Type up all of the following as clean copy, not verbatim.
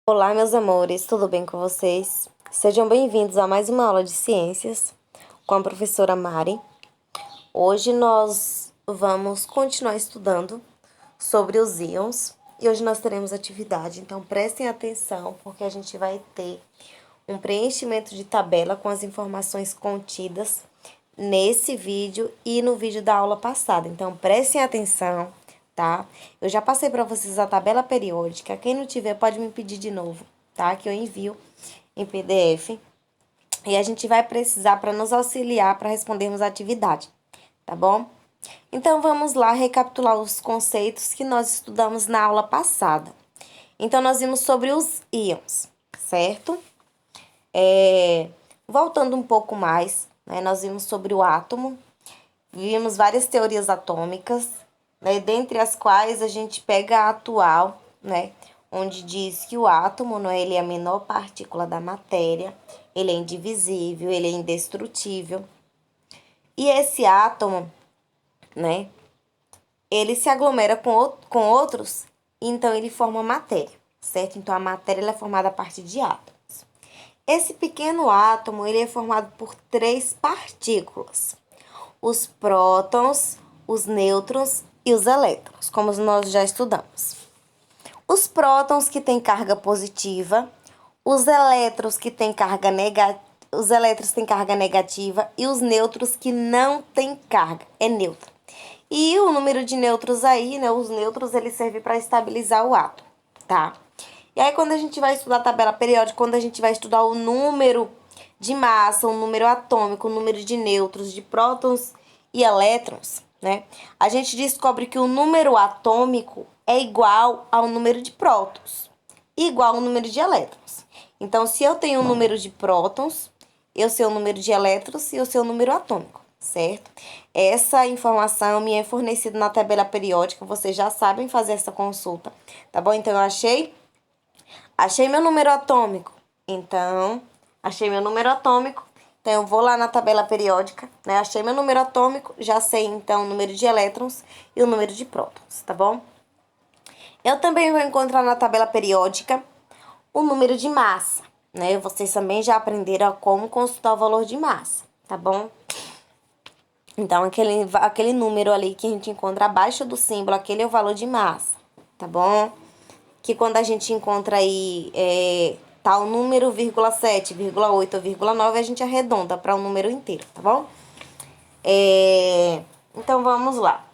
Olá, meus amores, tudo bem com vocês? Sejam bem-vindos a mais uma aula de ciências com a professora Mari. Hoje nós vamos continuar estudando sobre os íons e hoje nós teremos atividade, então prestem atenção porque a gente vai ter um preenchimento de tabela com as informações contidas nesse vídeo e no vídeo da aula passada. Então prestem atenção, tá? Eu já passei para vocês a tabela periódica. Quem não tiver pode me pedir de novo, tá? Que eu envio em PDF. E a gente vai precisar para nos auxiliar para respondermos a atividade, tá bom? Então vamos lá recapitular os conceitos que nós estudamos na aula passada. Então nós vimos sobre os íons, certo? Voltando um pouco mais, né, nós vimos sobre o átomo, vimos várias teorias atômicas, né, dentre as quais a gente pega a atual, né, onde diz que o átomo, né, ele é a menor partícula da matéria, ele é indivisível, ele é indestrutível. E esse átomo, né, ele se aglomera com outros, então ele forma matéria, certo? Então a matéria ela é formada a partir de átomos. Esse pequeno átomo ele é formado por 3 partículas: os prótons, os nêutrons e os elétrons, como nós já estudamos. Os prótons que têm carga positiva, os elétrons que têm carga negativa e os nêutrons que não têm carga, é neutro. E o número de nêutrons aí, né, os nêutrons eles servem para estabilizar o átomo, tá? E aí quando a gente vai estudar a tabela periódica, quando a gente vai estudar o número de massa, o número atômico, o número de nêutrons, de prótons e elétrons, né? A gente descobre que o número atômico é igual ao número de prótons, igual ao número de elétrons. Então, se eu tenho um número de prótons, eu sei o número de elétrons e eu sei o número atômico, certo? Essa informação me é fornecida na tabela periódica, vocês já sabem fazer essa consulta, tá bom? Então, eu achei meu número atômico. Então, achei meu número atômico. Então, eu vou lá na tabela periódica, né? Achei meu número atômico, já sei, então, o número de elétrons e o número de prótons, tá bom? Eu também vou encontrar na tabela periódica o número de massa, né? Vocês também já aprenderam a como consultar o valor de massa, tá bom? Então, aquele número ali que a gente encontra abaixo do símbolo, aquele é o valor de massa, tá bom? Que quando a gente encontra aí tal número, 7, 8 ou 9, a gente arredonda para um número inteiro, tá bom? Então, vamos lá.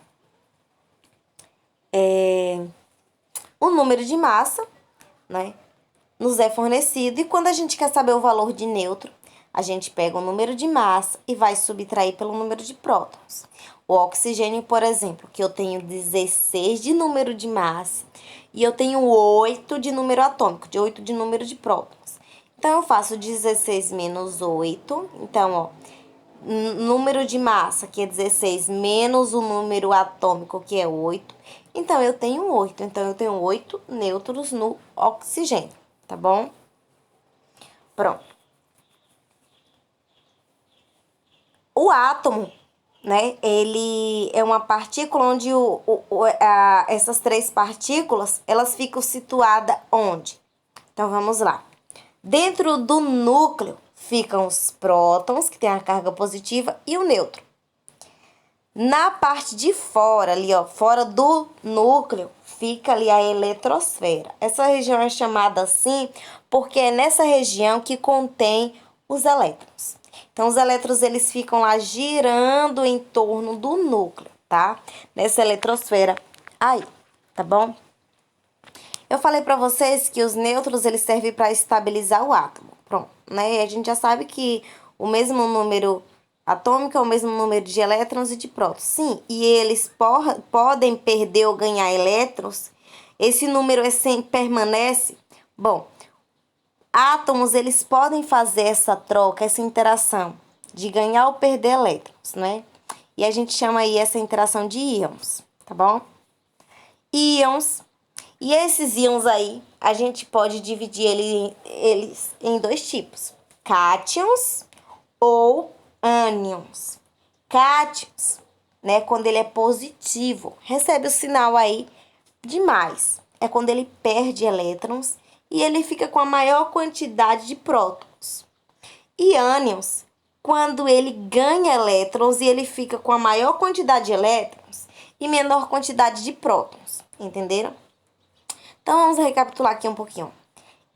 O número de massa, né, nos é fornecido. E quando a gente quer saber o valor de nêutron, a gente pega o número de massa e vai subtrair pelo número de prótons. O oxigênio, por exemplo, que eu tenho 16 de número de massa e eu tenho 8 de número atômico, de 8 de número de prótons. Então, eu faço 16 menos 8. Então, ó, número de massa, que é 16, menos o número atômico, que é 8. Então, eu tenho 8. Então, eu tenho 8 nêutrons no oxigênio, tá bom? Pronto. O átomo, né, ele é uma partícula onde essas 3 partículas, elas ficam situadas onde? Então, vamos lá. Dentro do núcleo ficam os prótons, que tem a carga positiva, e o nêutron. Na parte de fora, ali, ó, fora do núcleo, fica ali a eletrosfera. Essa região é chamada assim porque é nessa região que contém os elétrons. Então, os elétrons, eles ficam lá girando em torno do núcleo, tá? Nessa eletrosfera aí, tá bom? Eu falei para vocês que os nêutrons, eles servem para estabilizar o átomo. Pronto, né? E a gente já sabe que o mesmo número atômico é o mesmo número de elétrons e de prótons. Sim, e eles podem perder ou ganhar elétrons. Esse número sempre permanece. Bom, átomos, eles podem fazer essa troca, essa interação de ganhar ou perder elétrons, né? E a gente chama aí essa interação de íons, tá bom? Íons. E esses íons aí, a gente pode dividir eles em 2 tipos: cátions ou ânions. Cátions, né, quando ele é positivo, recebe o sinal aí de mais. É quando ele perde elétrons. e ele fica com a maior quantidade de prótons. E ânions, quando ele ganha elétrons e ele fica com a maior quantidade de elétrons e menor quantidade de prótons. Entenderam? Então vamos recapitular aqui um pouquinho.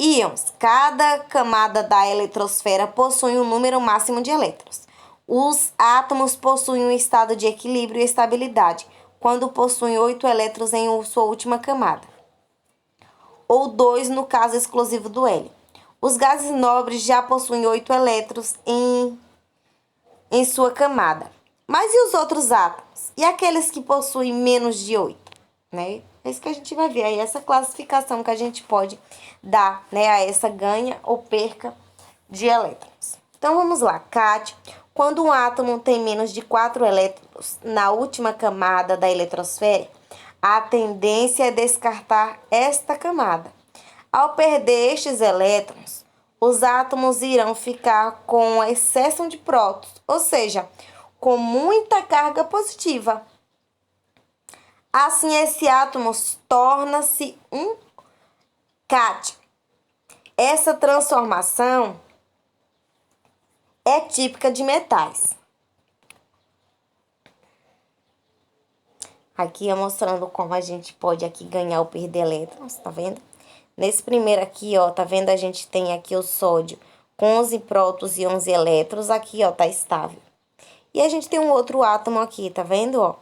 Íons. Cada camada da eletrosfera possui um número máximo de elétrons. Os átomos possuem um estado de equilíbrio e estabilidade, quando possuem 8 elétrons em sua última camada, ou 2 no caso exclusivo do hélio. Os gases nobres já possuem 8 elétrons em sua camada. Mas e os outros átomos? E aqueles que possuem menos de 8? Né? É isso que a gente vai ver aí, essa classificação que a gente pode dar, né, a essa ganha ou perca de elétrons. Então vamos lá, Kátia. Quando um átomo tem menos de 4 elétrons na última camada da eletrosfera, a tendência é descartar esta camada. Ao perder estes elétrons, os átomos irão ficar com excesso de prótons, ou seja, com muita carga positiva. Assim, esse átomo torna-se um cátion. Essa transformação é típica de metais. Aqui é mostrando como a gente pode aqui ganhar ou perder elétrons, tá vendo? Nesse primeiro aqui, ó, tá vendo? A gente tem aqui o sódio com 11 prótons e 11 elétrons. Aqui, ó, tá estável. E a gente tem um outro átomo aqui, tá vendo, ó?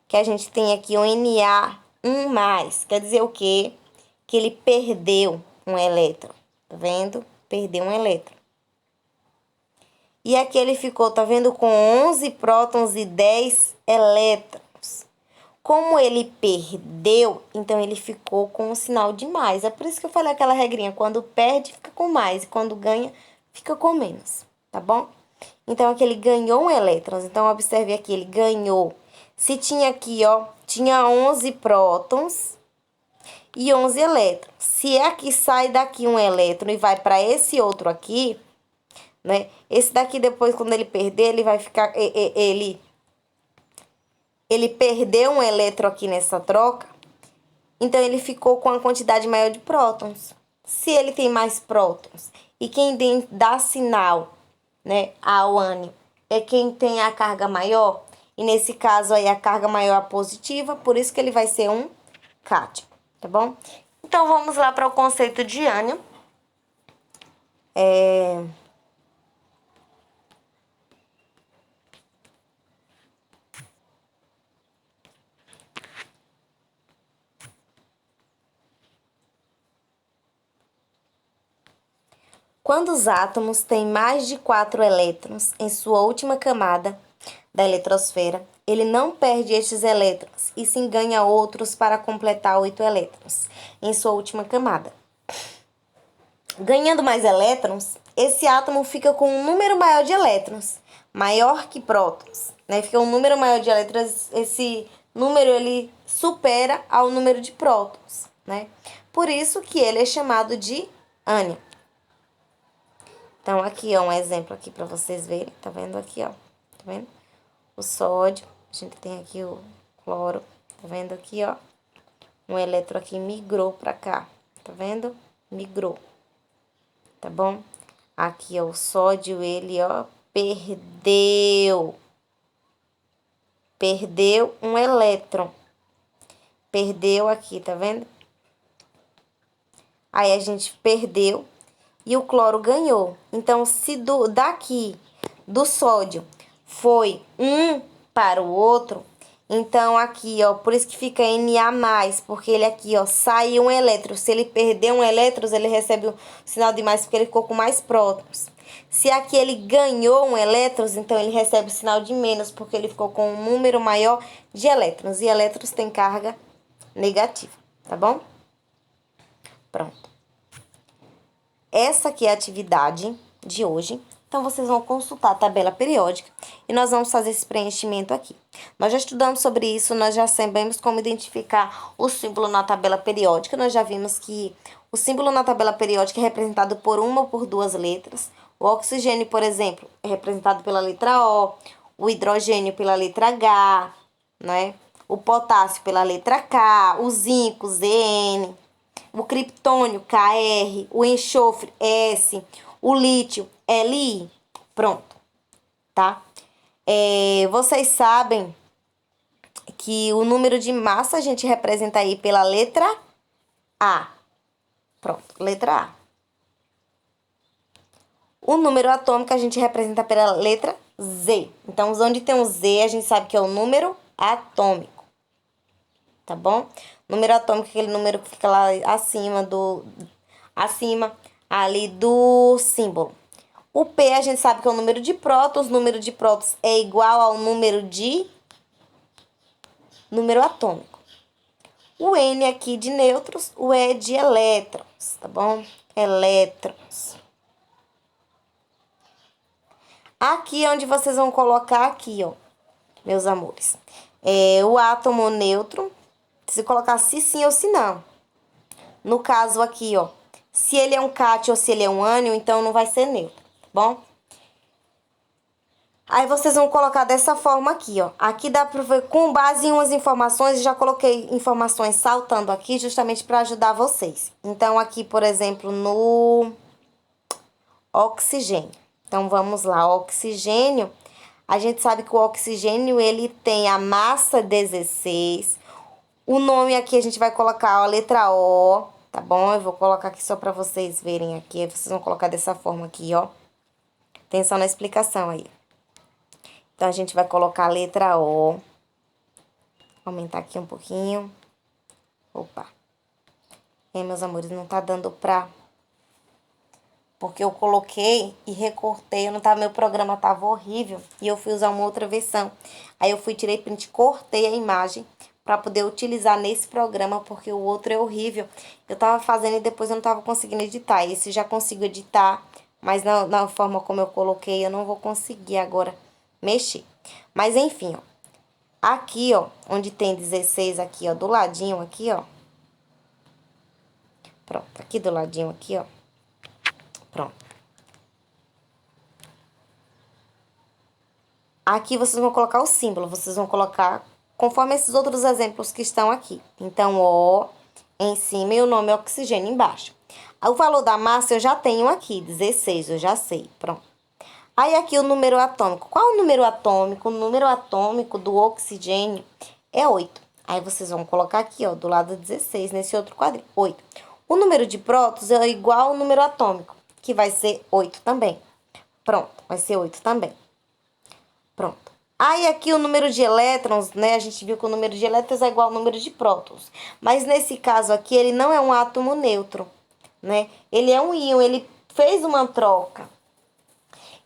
Que a gente tem aqui o Na1+. Quer dizer o quê? Que ele perdeu um elétron, tá vendo? Perdeu um elétron. E aqui ele ficou, tá vendo? Com 11 prótons e 10 elétrons. Como ele perdeu, então ele ficou com um sinal de mais. É por isso que eu falei aquela regrinha. Quando perde, fica com mais. E quando ganha, fica com menos. Tá bom? Então, aqui ele ganhou um elétrons. Então, observe aqui, ele ganhou. Se tinha aqui, ó, tinha 11 prótons e 11 elétrons. Se aqui sai daqui um elétron e vai para esse outro aqui, né? Esse daqui depois, quando ele perder, ele vai ficar... Ele perdeu um elétron aqui nessa troca, então ele ficou com a quantidade maior de prótons. Se ele tem mais prótons e quem dá sinal, né, ao ânion é quem tem a carga maior, e nesse caso aí a carga maior é positiva, por isso que ele vai ser um cátion, tá bom? Então vamos lá para o conceito de ânion. Quando os átomos têm mais de 4 elétrons em sua última camada da eletrosfera, ele não perde estes elétrons e sim ganha outros para completar 8 elétrons em sua última camada. Ganhando mais elétrons, esse átomo fica com um número maior de elétrons, maior que prótons, né? Fica um número maior de elétrons, esse número ele supera ao número de prótons, né? Por isso que ele é chamado de ânion. Então, aqui, ó, um exemplo aqui para vocês verem. Tá vendo aqui, ó? Tá vendo? O sódio. A gente tem aqui o cloro. Tá vendo aqui, ó? Um elétron aqui migrou para cá. Tá vendo? Migrou. Tá bom? Aqui, ó, o sódio, ele, ó, perdeu. Perdeu um elétron. Perdeu aqui, tá vendo? Aí, a gente perdeu. E o cloro ganhou. Então, se daqui do sódio foi um para o outro, então aqui, ó, por isso que fica Na+, porque ele aqui, ó, sai um elétron. Se ele perder um elétron, ele recebe o sinal de mais porque ele ficou com mais prótons. Se aqui ele ganhou um elétron, então ele recebe o sinal de menos porque ele ficou com um número maior de elétrons. E elétrons têm carga negativa, tá bom? Pronto. Essa aqui é a atividade de hoje. Então, vocês vão consultar a tabela periódica e nós vamos fazer esse preenchimento aqui. Nós já estudamos sobre isso, nós já sabemos como identificar o símbolo na tabela periódica. Nós já vimos que o símbolo na tabela periódica é representado por uma ou por duas letras. O oxigênio, por exemplo, é representado pela letra O hidrogênio pela letra H, né? O potássio pela letra K, o zinco, Zn. o criptônio, Kr, o enxofre, S, o lítio, Li. Pronto, tá? Vocês sabem que o número de massa a gente representa aí pela letra A. Pronto, letra A. O número atômico a gente representa pela letra Z. Então, onde tem um Z, a gente sabe que é o número atômico. Tá bom? Número atômico é aquele número que fica lá acima ali do símbolo. O P a gente sabe que é o número de prótons. O número de prótons é igual ao número atômico. O N aqui de nêutrons, o E de elétrons, tá bom? Elétrons. Aqui é onde vocês vão colocar aqui, ó, meus amores. O átomo nêutron, se colocar se sim ou se não. No caso aqui, ó, se ele é um cátion ou se ele é um ânion, então não vai ser neutro, tá bom? Aí vocês vão colocar dessa forma aqui, ó. Aqui dá pra ver com base em umas informações, já coloquei informações saltando aqui justamente para ajudar vocês. Então aqui, por exemplo, no oxigênio. Então vamos lá, oxigênio. A gente sabe que o oxigênio ele tem a massa 16. O nome aqui a gente vai colocar a letra O, tá bom? Eu vou colocar aqui só para vocês verem aqui. Aí vocês vão colocar dessa forma aqui, ó. Atenção na explicação aí. Então, a gente vai colocar a letra O. Aumentar aqui um pouquinho. Opa. Meus amores, não tá dando pra... Porque eu coloquei e recortei. Meu programa tava horrível. E eu fui usar uma outra versão. Aí eu tirei print, cortei a imagem pra poder utilizar nesse programa. Porque o outro é horrível. Eu tava fazendo e depois eu não tava conseguindo editar. Esse já consigo editar. Mas na forma como eu coloquei, eu não vou conseguir agora mexer. Mas enfim, ó. Aqui, ó, onde tem 16 aqui, ó, do ladinho aqui, ó. Pronto, aqui do ladinho aqui, ó. Pronto. Aqui vocês vão colocar o símbolo, vocês vão colocar conforme esses outros exemplos que estão aqui. Então, O em cima e o nome oxigênio embaixo. O valor da massa eu já tenho aqui, 16, eu já sei, pronto. Aí aqui o número atômico. Qual o número atômico? O número atômico do oxigênio é 8. Aí vocês vão colocar aqui, ó, do lado 16, nesse outro quadrinho, 8. O número de prótons é igual ao número atômico, que vai ser 8 também. Pronto, vai ser 8 também. Pronto. Aí aqui o número de elétrons, né? A gente viu que o número de elétrons é igual ao número de prótons. Mas nesse caso aqui, ele não é um átomo neutro, né? Ele é um íon, ele fez uma troca.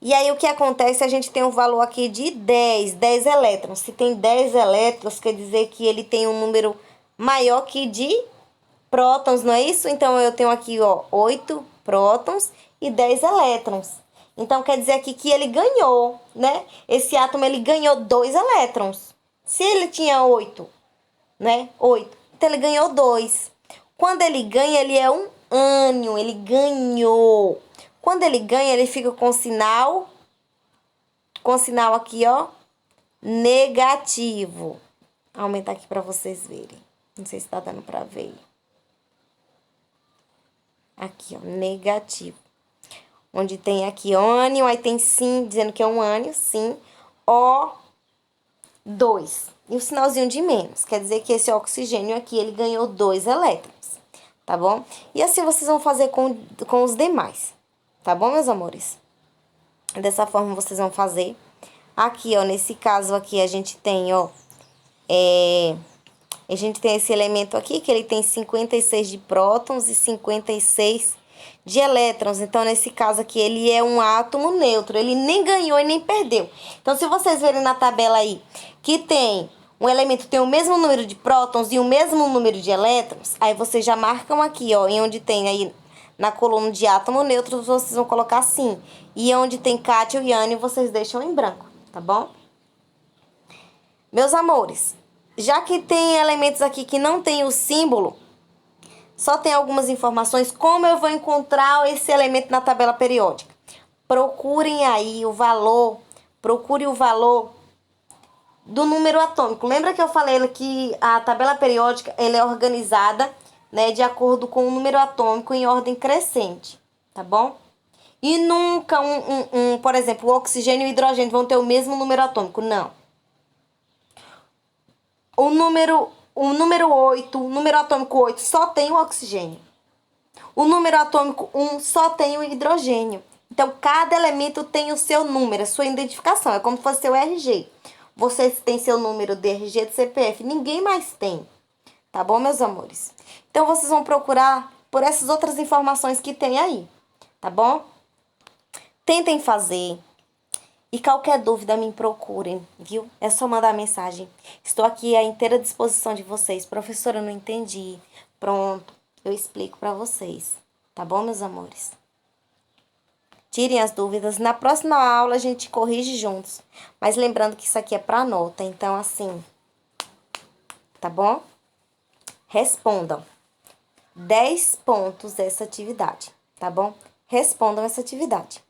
E aí, o que acontece? A gente tem um valor aqui de 10 elétrons. Se tem 10 elétrons, quer dizer que ele tem um número maior que de prótons, não é isso? Então, eu tenho aqui, ó, 8 prótons e 10 elétrons. Então, quer dizer aqui que ele ganhou, né? Esse átomo, ele ganhou 2 elétrons. Se ele tinha 8, né? 8. Então, ele ganhou 2. Quando ele ganha, ele é um ânion. Ele ganhou. Quando ele ganha, ele fica com sinal aqui, ó, negativo. Vou aumentar aqui para vocês verem. Não sei se tá dando para ver. Aqui, ó, negativo. Onde tem aqui ânion, aí tem sim, dizendo que é um ânion, sim, O2. E o sinalzinho de menos, quer dizer que esse oxigênio aqui, ele ganhou 2 elétrons, tá bom? E assim vocês vão fazer com os demais. Tá bom, meus amores? Dessa forma vocês vão fazer. Aqui, ó, nesse caso aqui, a gente tem, ó, a gente tem esse elemento aqui, que ele tem 56 de prótons e 56 de elétrons. Então, nesse caso aqui, ele é um átomo neutro. Ele nem ganhou e nem perdeu. Então, se vocês verem na tabela aí, que tem um elemento tem o mesmo número de prótons e o mesmo número de elétrons, aí vocês já marcam aqui, ó, em onde tem aí... Na coluna de átomo neutro, vocês vão colocar sim. E onde tem cátion e ânion, vocês deixam em branco, tá bom? Meus amores, já que tem elementos aqui que não tem o símbolo, só tem algumas informações, como eu vou encontrar esse elemento na tabela periódica? Procurem aí o valor, procure o valor do número atômico. Lembra que eu falei que a tabela periódica ela é organizada né, de acordo com o número atômico em ordem crescente, tá bom? E nunca, por exemplo, o oxigênio e o hidrogênio vão ter o mesmo número atômico, não. O número 8, o número atômico 8 só tem o oxigênio. O número atômico 1 só tem o hidrogênio. Então, cada elemento tem o seu número, a sua identificação. É como se fosse seu RG. Vocês têm seu número de RG, de CPF. Ninguém mais tem. Tá bom, meus amores? Então, vocês vão procurar por essas outras informações que tem aí. Tá bom? Tentem fazer. E qualquer dúvida, me procurem, viu? É só mandar mensagem. Estou aqui à inteira disposição de vocês. Professora, eu não entendi. Pronto, eu explico para vocês. Tá bom, meus amores? Tirem as dúvidas. Na próxima aula, a gente corrige juntos. Mas lembrando que isso aqui é para nota. Então, assim, tá bom? Respondam 10 pontos dessa atividade, tá bom? Respondam essa atividade.